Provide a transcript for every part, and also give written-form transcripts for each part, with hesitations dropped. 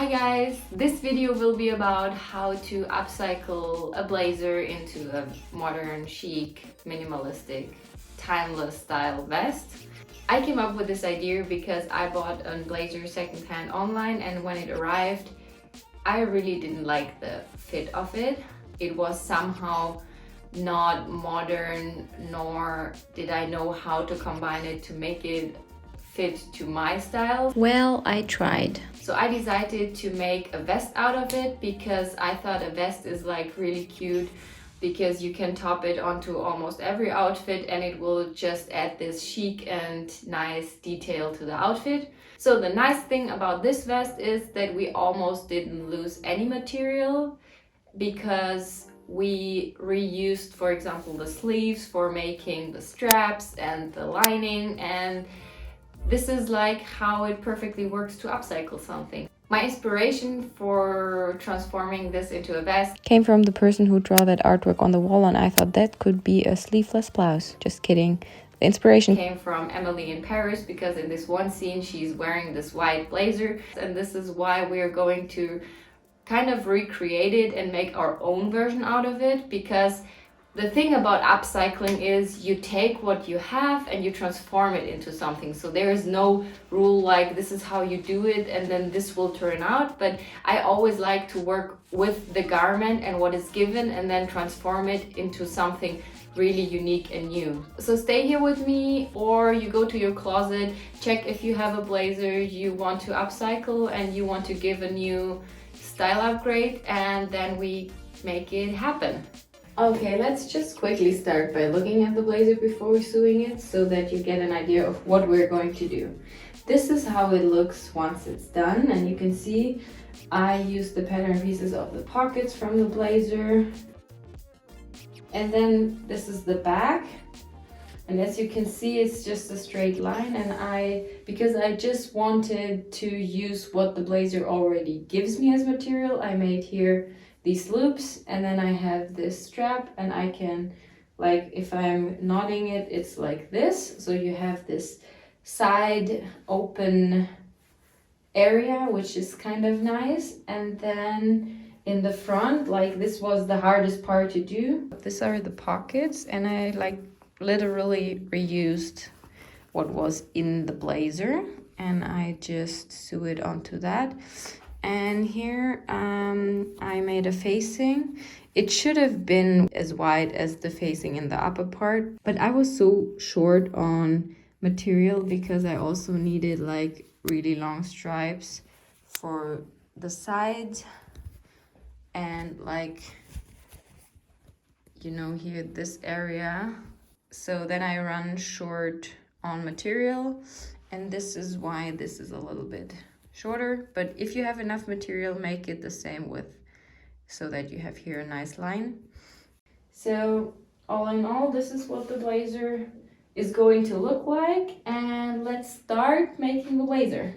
Hi guys! This video will be about how to upcycle a blazer into a modern, chic, minimalistic, timeless style vest. I came up with this idea because I bought a blazer secondhand online, and when it arrived, I really didn't like the fit of it. It was somehow not modern, nor did I know how to combine it to make it fit to my style. Well, I tried. So I decided to make a vest out of it because I thought a vest is like really cute because you can top it onto almost every outfit and it will just add this chic and nice detail to the outfit. So the nice thing about this vest is that we almost didn't lose any material because we reused, for example, the sleeves for making the straps and the lining, and this is like how it perfectly works to upcycle something. My inspiration for transforming this into a vest Came from the person who drew that artwork on the wall, and I thought that could be a sleeveless blouse. Just kidding. The inspiration came from Emily in Paris, because in this one scene she's wearing this white blazer, and this is why we're going to kind of recreate it and make our own version out of it. Because the thing about upcycling is you take what you have and you transform it into something. So there is no rule like this is how you do it and then this will turn out. But I always like to work with the garment and what is given and then transform it into something really unique and new. So stay here with me, or you go to your closet, check if you have a blazer you want to upcycle and you want to give a new style upgrade, and then we make it happen. Okay, let's just quickly start by looking at the blazer before sewing it so that you get an idea of what we're going to do. This is how it looks once it's done, and you can see I used the pattern pieces of the pockets from the blazer. And then this is the back, and as you can see it's just a straight line, and because I just wanted to use what the blazer already gives me as material, I made here these loops, and then I have this strap, and I can, like, if I'm knotting it, it's like this. So you have this side open area, which is kind of nice. And then in the front, like, this was the hardest part to do. These are the pockets, and I like literally reused what was in the blazer, and I just sew it onto that. And here I made a facing. It should have been as wide as the facing in the upper part, but I was so short on material because I also needed like really long stripes for the sides and, like, you know, here this area. So then I run short on material, and this is why this is a little bit shorter. But if you have enough material, make it the same width so that you have here a nice line. So all in all, this is what the blazer is going to look like, and let's start making the blazer.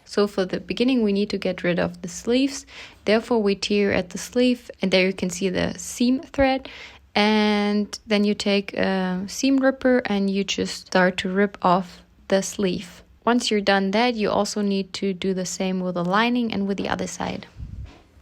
So for the beginning, we need to get rid of the sleeves. Therefore, we tear at the sleeve, and there you can see the seam thread. And then you take a seam ripper and you just start to rip off the sleeve. Once you're done that, you also need to do the same with the lining and with the other side.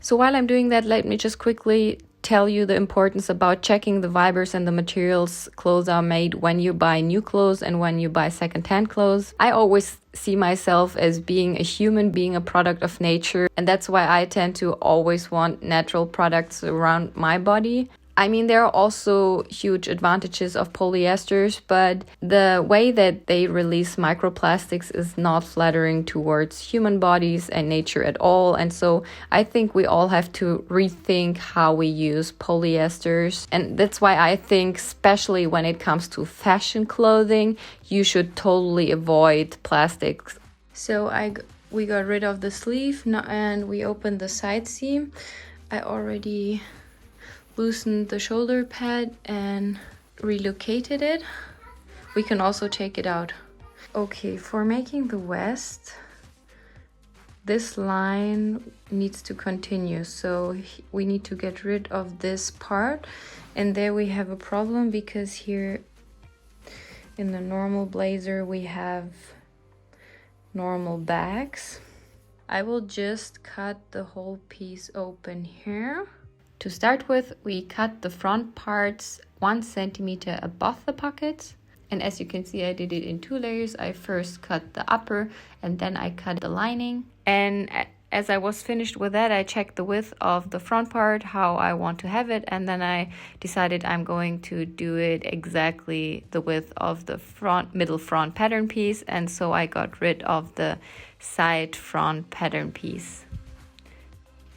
So while I'm doing that, let me just quickly tell you the importance about checking the fibers and the materials clothes are made when you buy new clothes and when you buy secondhand clothes. I always see myself as being a human, being a product of nature, and that's why I tend to always want natural products around my body. I mean, there are also huge advantages of polyesters, but the way that they release microplastics is not flattering towards human bodies and nature at all. And so I think we all have to rethink how we use polyesters. And that's why I think, especially when it comes to fashion clothing, you should totally avoid plastics. So we got rid of the sleeve and we opened the side seam. I already loosened the shoulder pad and relocated it. We can also take it out. Okay, for making the vest, this line needs to continue, so we need to get rid of this part. And there we have a problem, because here in the normal blazer we have normal backs, I will just cut the whole piece open here. To start with, we cut the front parts 1 centimeter above the pockets. And as you can see, I did it in 2 layers. I first cut the upper and then I cut the lining. And as I was finished with that, I checked the width of the front part, how I want to have it, and then I decided I'm going to do it exactly the width of the middle front pattern piece, and so I got rid of the side front pattern piece.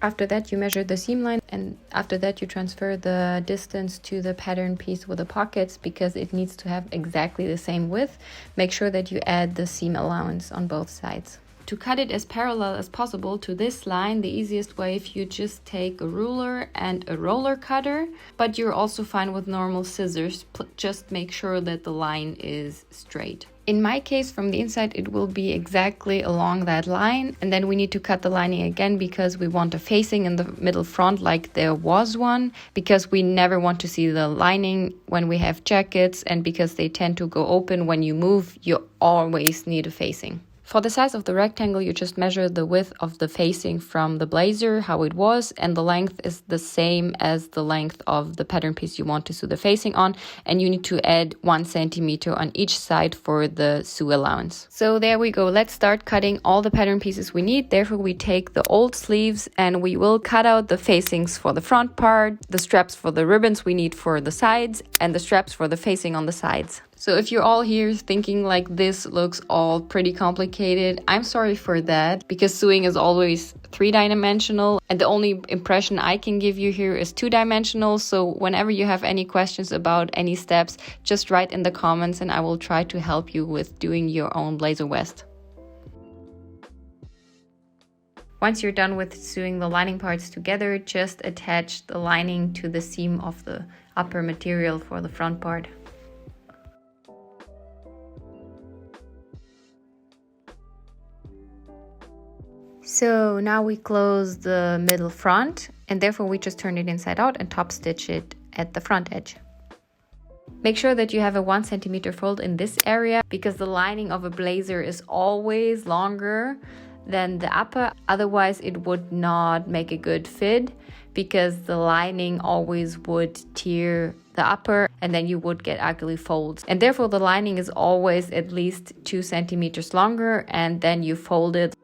After that, you measure the seam line, and after that you transfer the distance to the pattern piece with the pockets because it needs to have exactly the same width. Make sure that you add the seam allowance on both sides. To cut it as parallel as possible to this line, the easiest way if you just take a ruler and a roller cutter, but you're also fine with normal scissors. Just make sure that the line is straight. In my case, from the inside, it will be exactly along that line, and then we need to cut the lining again because we want a facing in the middle front like there was one, because we never want to see the lining when we have jackets, and because they tend to go open when you move, you always need a facing. For the size of the rectangle, you just measure the width of the facing from the blazer, how it was, and the length is the same as the length of the pattern piece you want to sew the facing on, and you need to add 1 centimeter on each side for the sew allowance. So there we go. Let's start cutting all the pattern pieces we need. Therefore, we take the old sleeves and we will cut out the facings for the front part, the straps for the ribbons we need for the sides, and the straps for the facing on the sides. So if you're all here thinking like this looks all pretty complicated, I'm sorry for that, because sewing is always 3-dimensional and the only impression I can give you here is 2-dimensional. So whenever you have any questions about any steps, just write in the comments and I will try to help you with doing your own blazer vest. Once you're done with sewing the lining parts together, just attach the lining to the seam of the upper material for the front part. So now we close the middle front, and therefore we just turn it inside out and top stitch it at the front edge. Make sure that you have a 1 centimeter fold in this area because the lining of a blazer is always longer than the upper, otherwise it would not make a good fit because the lining always would tear the upper and then you would get ugly folds. And therefore the lining is always at least 2 centimeters longer, and then you fold it.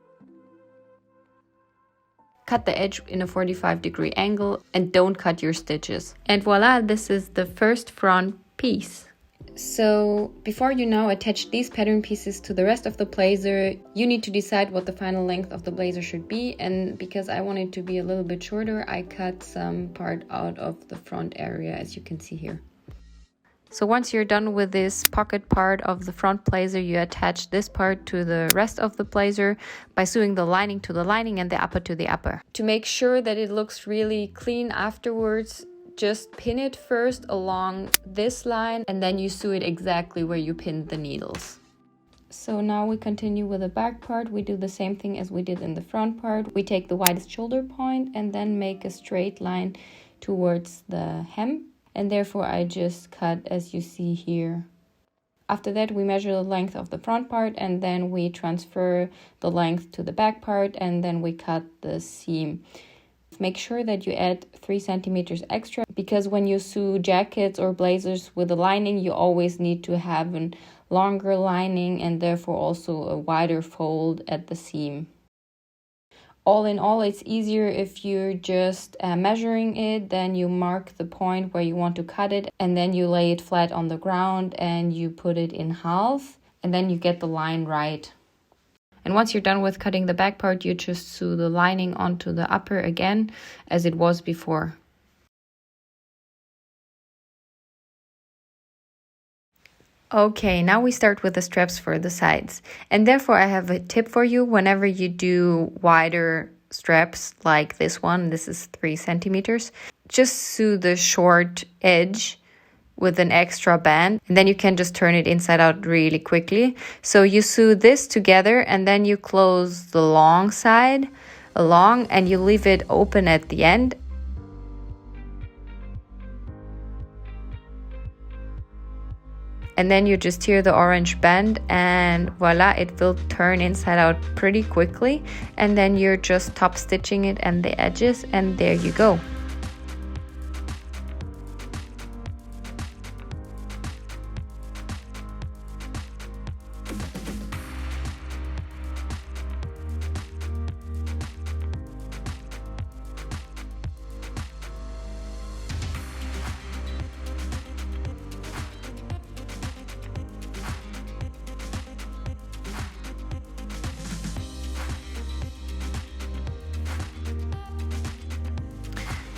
Cut the edge in a 45-degree angle and don't cut your stitches. And voila, this is the first front piece. So before you now attach these pattern pieces to the rest of the blazer, you need to decide what the final length of the blazer should be. And because I want it to be a little bit shorter, I cut some part out of the front area, as you can see here. So once you're done with this pocket part of the front blazer, you attach this part to the rest of the blazer by sewing the lining to the lining and the upper to the upper. To make sure that it looks really clean afterwards, just pin it first along this line and then you sew it exactly where you pinned the needles. So now we continue with the back part. We do the same thing as we did in the front part. We take the widest shoulder point and then make a straight line towards the hem. And therefore I just cut as you see here. After that we measure the length of the front part and then we transfer the length to the back part and then we cut the seam. Make sure that you add 3 centimeters extra because when you sew jackets or blazers with a lining, you always need to have a longer lining and therefore also a wider fold at the seam. All in all, it's easier if you're just measuring it, then you mark the point where you want to cut it and then you lay it flat on the ground and you put it in half and then you get the line right. And once you're done with cutting the back part, you just sew the lining onto the upper again as it was before. Okay, now we start with the straps for the sides. And therefore I have a tip for you. Whenever you do wider straps like this one, this is 3 centimeters, just sew the short edge with an extra band and then you can just turn it inside out really quickly. So you sew this together and then you close the long side along and you leave it open at the end. and then you just tear the orange band, and voila, it will turn inside out pretty quickly. And then you're just top stitching it and the edges, and there you go.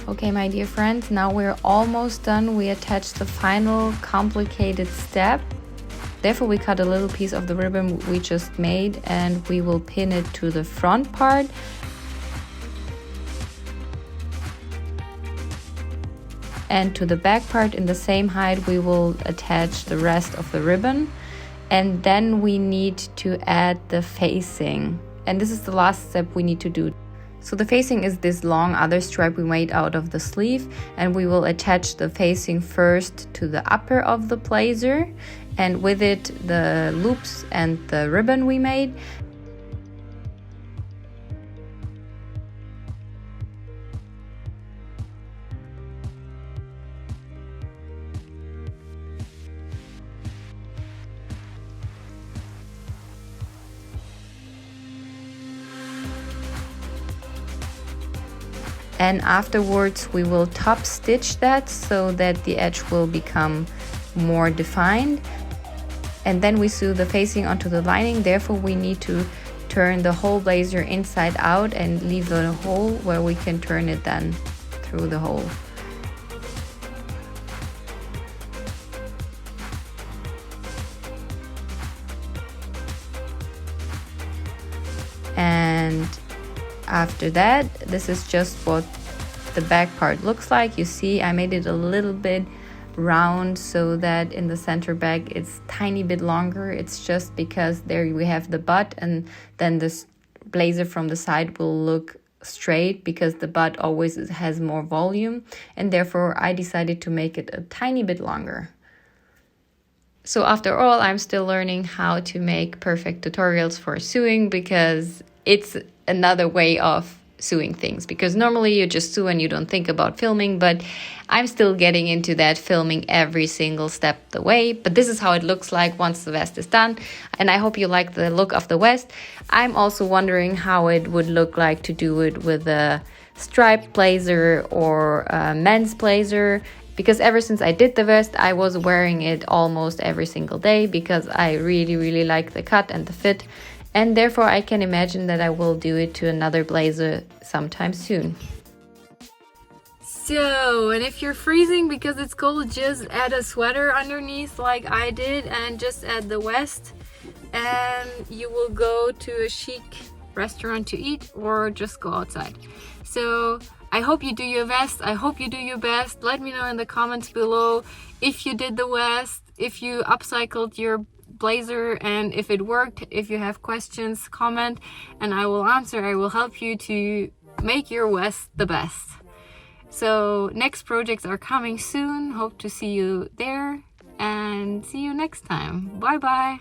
Okay, my dear friends, now we're almost done. We attached the final complicated step. Therefore, we cut a little piece of the ribbon we just made, and we will pin it to the front part. And to the back part in the same height, we will attach the rest of the ribbon. And then we need to add the facing. And this is the last step we need to do. So the facing is this long other stripe we made out of the sleeve, and we will attach the facing first to the upper of the blazer, and with it the loops and the ribbon we made. And afterwards we will top stitch that so that the edge will become more defined. And then we sew the facing onto the lining. Therefore we need to turn the whole blazer inside out and leave a hole where we can turn it then through the hole. And after that, this is just what the back part looks like. You see, I made it a little bit round so that in the center back it's tiny bit longer. It's just because there we have the butt, and then this blazer from the side will look straight because the butt always has more volume, and therefore I decided to make it a tiny bit longer. So after all, I'm still learning how to make perfect tutorials for sewing, because it's another way of sewing things, because normally you just sew and you don't think about filming, but I'm still getting into that, filming every single step of the way. But this is how it looks like once the vest is done, and I hope you like the look of the vest. I'm also wondering how it would look like to do it with a striped blazer or a men's blazer, because ever since I did the vest, I was wearing it almost every single day because I really like the cut and the fit. And therefore I can imagine that I will do it to another blazer sometime soon. So, and if you're freezing because it's cold, just add a sweater underneath like I did, and just add the vest, and you will go to a chic restaurant to eat or just go outside. So I hope you do your vest. I hope you do your best. Let me know in the comments below if you did the vest, if you upcycled your blazer, and if it worked. If you have questions, comment and I will answer. I will help you to make your vest the best. So next projects are coming soon. Hope to see you there, and see you next time. Bye bye.